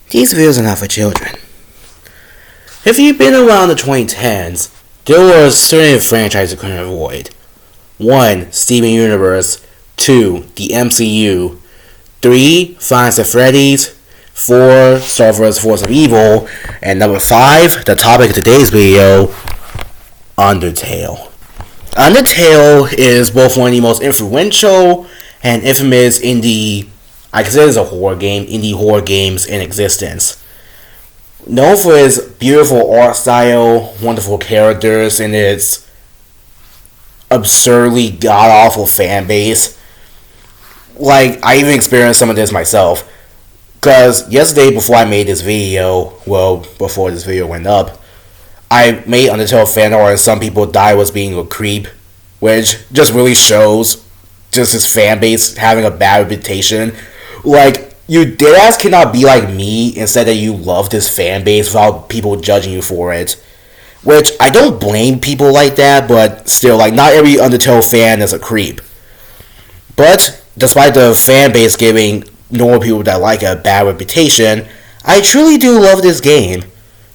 These videos are not for children. If you've been around the 2010s, there were certain franchises you couldn't avoid. 1. Steven Universe. 2. The MCU. 3. Five Nights at Freddy's. 4. Star Wars Force of Evil. And number 5, the topic of today's video, Undertale. Undertale is both one of the most influential and infamous indie, I consider it a horror game, indie horror games in existence. Known for its beautiful art style, wonderful characters, and its absurdly god-awful fan base. Like, I even experienced some of this myself. Because yesterday, before I made this video, before this video went up, I made Undertale fan art and some people thought I was being a creep, which just really shows just his fan base having a bad reputation. Like, you deadass cannot be like me and say that you love this fan base without people judging you for it. Which, I don't blame people like that, but still, like, not every Undertale fan is a creep. But, despite the fan base giving normal people that like a bad reputation, I truly do love this game.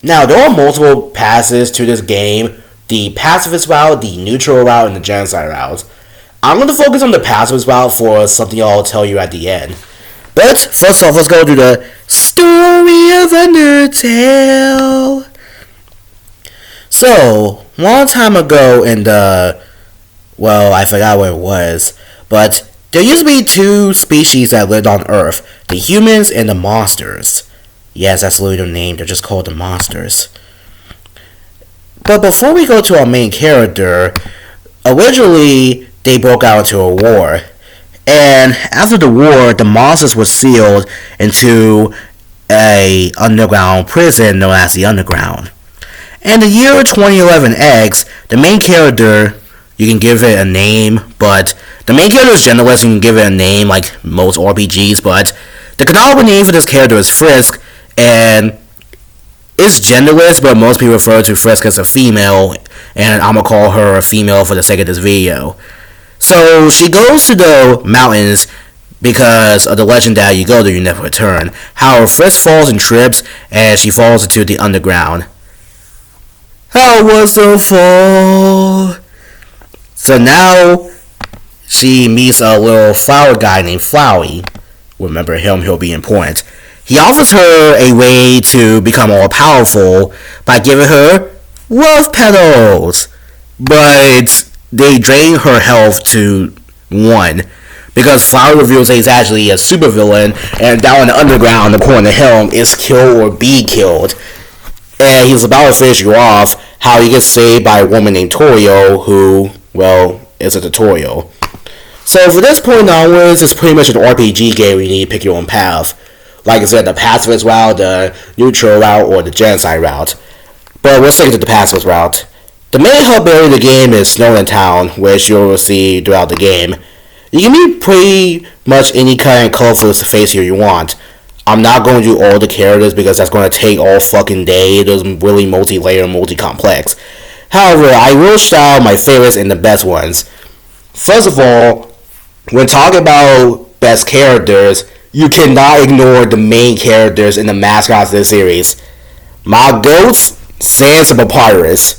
Now, there are multiple passes to this game: the pacifist route, the neutral route, and the genocide route. I'm going to focus on the pacifist route for something I'll tell you at the end. But, first off, let's go to the story of Undertale. So, long time ago in the, I forgot what it was, but there used to be two species that lived on Earth, the humans and the monsters. Yes, that's literally their name, they're just called the monsters. But before we go to our main character, originally they broke out into a war. And after the war, the monsters were sealed into a underground prison known as the Underground. In the year 2011 X, the main character, you can give it a name, but the main character is genderless, you can give it a name like most RPGs, but the canonical name for this character is Frisk, and it's genderless, but most people refer to Frisk as a female, and I'm gonna call her a female for the sake of this video. So she goes to the mountains because of the legend that you go there, you never return. However, Frisk falls and trips, and she falls into the underground. How was the fall? So now she meets a little flower guy named Flowey. Remember him, he'll be important. He offers her a way to become all powerful by giving her love petals. But they drain her health to 1. Because Flower reveals that he's actually a supervillain, and down in the underground, according to him, is kill or be killed. And he's about to finish you off, how he gets saved by a woman named Torio, who, is a tutorial. So for this point onwards, it's pretty much an RPG game where you need to pick your own path. Like I said, the pacifist route, the neutral route, or the genocide route. But we'll stick to the pacifist route. The main hub area of the game is Snowland Town, which you'll see throughout the game. You can be pretty much any kind of colorful face here you want. I'm not going to do all the characters because that's going to take all fucking day. It is really multi-layer and multi-complex. However, I will shout out my favorites and the best ones. First of all, when talking about best characters, you cannot ignore the main characters and the mascots of the series. My goats, Sans and Papyrus.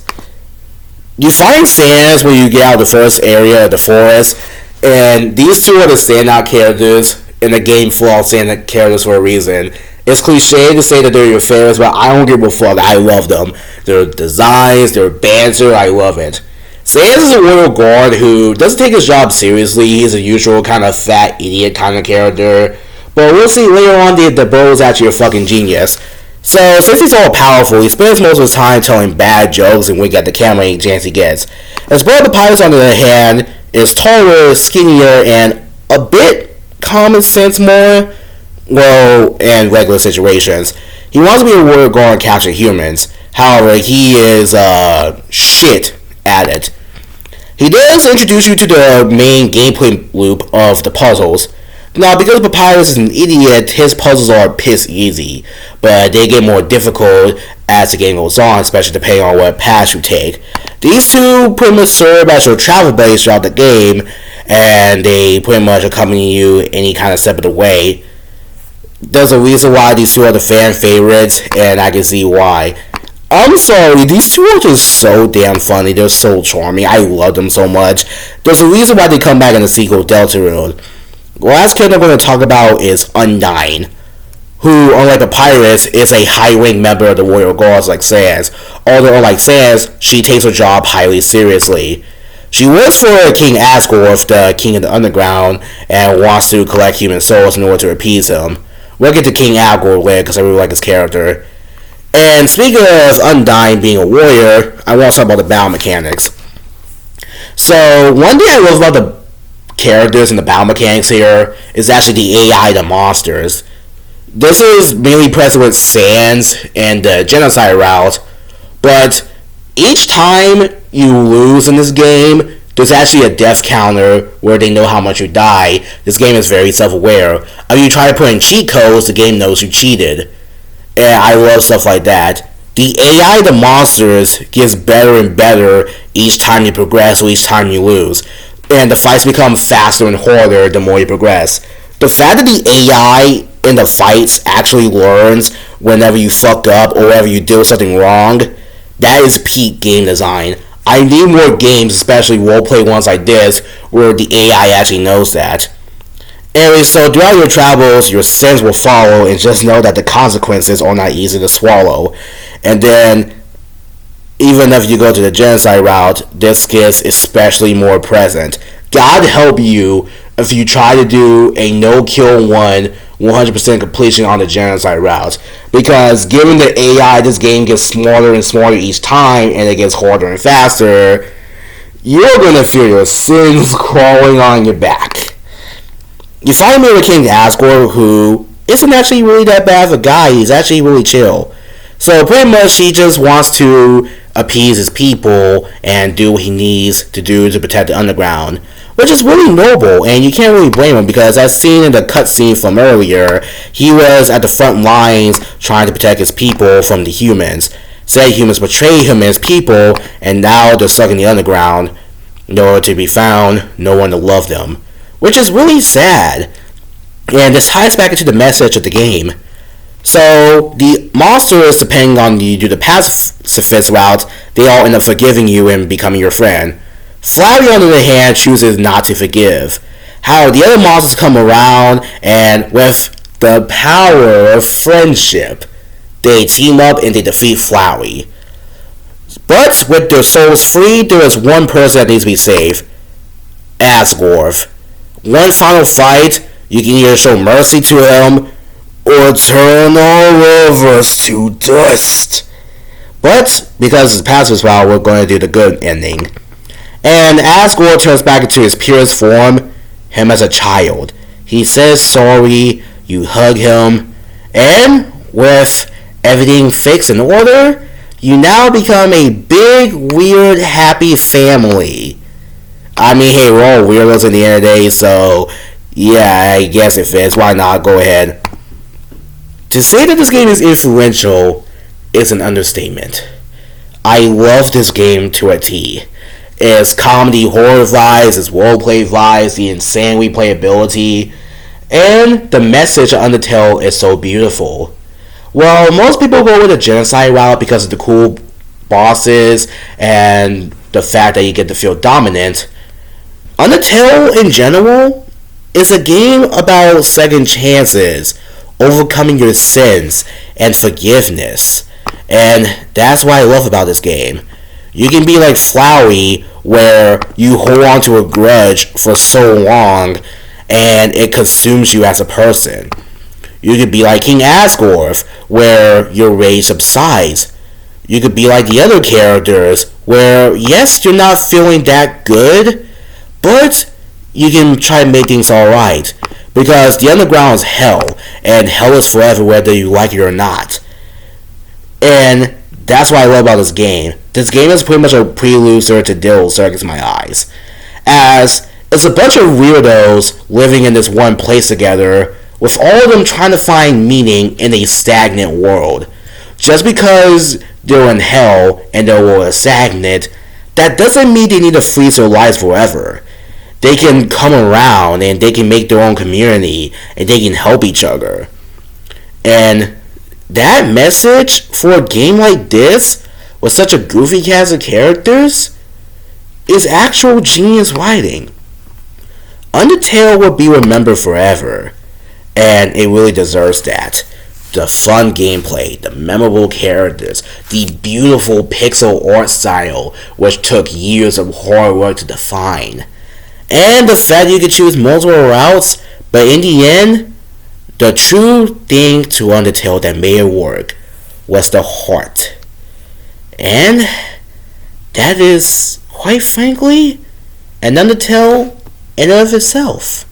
You find Sans when you get out of the first area of the forest, and these two are the standout characters in a game full of standout characters for a reason. It's cliche to say that they're your favorites, but I don't give a fuck. I love them. Their designs, their banter, I love it. Sans is a royal guard who doesn't take his job seriously. He's a usual kind of fat idiot kind of character. But we'll see later on that the bro is actually a fucking genius. So, since he's all powerful, he spends most of his time telling bad jokes and wink at the camera any chance he gets. His brother Papyrus, on the other hand, is taller, skinnier, and a bit common sense more, in regular situations. He wants to be a warrior guard and capture humans. However, he is, shit at it. He does introduce you to the main gameplay loop of the puzzles. Now, because Papyrus is an idiot, his puzzles are piss easy, but they get more difficult as the game goes on, especially depending on what path you take. These two pretty much serve as your travel buddies throughout the game, and they pretty much accompany you any kind of step of the way. there's a reason why these two are the fan favorites, and I can see why. I'm sorry, these two are just so damn funny. They're so charming. I love them so much. There's a reason why they come back in the sequel, Deltarune. The last character I'm going to talk about is Undyne, who, unlike the pirates, is a high-rank member of the Royal Guards like Sans. Although, unlike Sans, she takes her job highly seriously. She works for King Asgore, the king of the underground, and wants to collect human souls in order to appease him. We'll get to King Asgore later because I really like his character. And speaking of Undyne being a warrior, I want to talk about the battle mechanics. So, one thing I love about the characters and the battle mechanics here is actually the AI, the monsters. This is mainly present with Sans and the genocide route, but each time you lose in this game, there's actually a death counter where they know how much you die. This game is very self-aware. If you try to put in cheat codes, the game knows you cheated. And I love stuff like that. The AI, the monsters, gets better and better each time you progress or each time you lose. And the fights become faster and harder the more you progress. The fact that the AI in the fights actually learns whenever you fucked up or whenever you do something wrong, that is peak game design. I need more games, especially roleplay ones like this, where the AI actually knows that. Anyway, so throughout your travels, your sins will follow, and just know that the consequences are not easy to swallow. And then, even if you go to the genocide route, this gets especially more present. God help you if you try to do a no-kill 100% completion on the genocide route. Because given the AI, this game gets smarter and smarter each time, and it gets harder and faster, you're going to feel your sins crawling on your back. You finally meet with King Asgore, who isn't actually really that bad of a guy. He's actually really chill. So pretty much he just wants to appease his people and do what he needs to do to protect the underground, which is really noble, and you can't really blame him because as seen in the cutscene from earlier, he was at the front lines trying to protect his people from the humans. Said humans betrayed him and his people, and now they're stuck in the underground, nowhere to be found, no one to love them. Which is really sad. And this ties back into the message of the game. So, the monsters, depending on you do the pacifist route, they all end up forgiving you and becoming your friend. Flowey, on the other hand, chooses not to forgive. However, the other monsters come around, and with the power of friendship, they team up and they defeat Flowey. But, with their souls free, there is one person that needs to be saved. Asgore. One final fight, you can either show mercy to him or turn all of us to dust. But because it's pacifist route, we're going to do the good ending. And Asgore turns back into his purest form, him as a child. He says sorry, you hug him, and with everything fixed in order, you now become a big, weird, happy family. I mean, hey, we're all weirdos at the end of the day, so yeah, I guess it fits. Why not? Go ahead. To say that this game is influential is an understatement. I love this game to a T. Its comedy horror vibes, its roleplay vibes, the insane replayability, and the message of Undertale is so beautiful. Well, most people go with the genocide route because of the cool bosses and the fact that you get to feel dominant. Undertale, in general, is a game about second chances, overcoming your sins, and forgiveness. And that's what I love about this game. You can be like Flowey, where you hold on to a grudge for so long, and it consumes you as a person. You could be like King Asgore, where your rage subsides. You could be like the other characters, where yes, you're not feeling that good, but you can try to make things alright. Because the underground is hell, and hell is forever whether you like it or not. And that's what I love about this game. This game is pretty much a prelude to Devil Circus in my eyes. As it's a bunch of weirdos living in this one place together, with all of them trying to find meaning in a stagnant world. Just because they're in hell and their world is stagnant, that doesn't mean they need to freeze their lives forever. They can come around and they can make their own community and they can help each other. And that message for a game like this, with such a goofy cast of characters, is actual genius writing. Undertale will be remembered forever, and it really deserves that. The fun gameplay, the memorable characters, the beautiful pixel art style, which took years of hard work to define, and the fact you could choose multiple routes, but in the end, the true thing to Undertale that made it work was the heart. And that is, quite frankly, an Undertale in and of itself.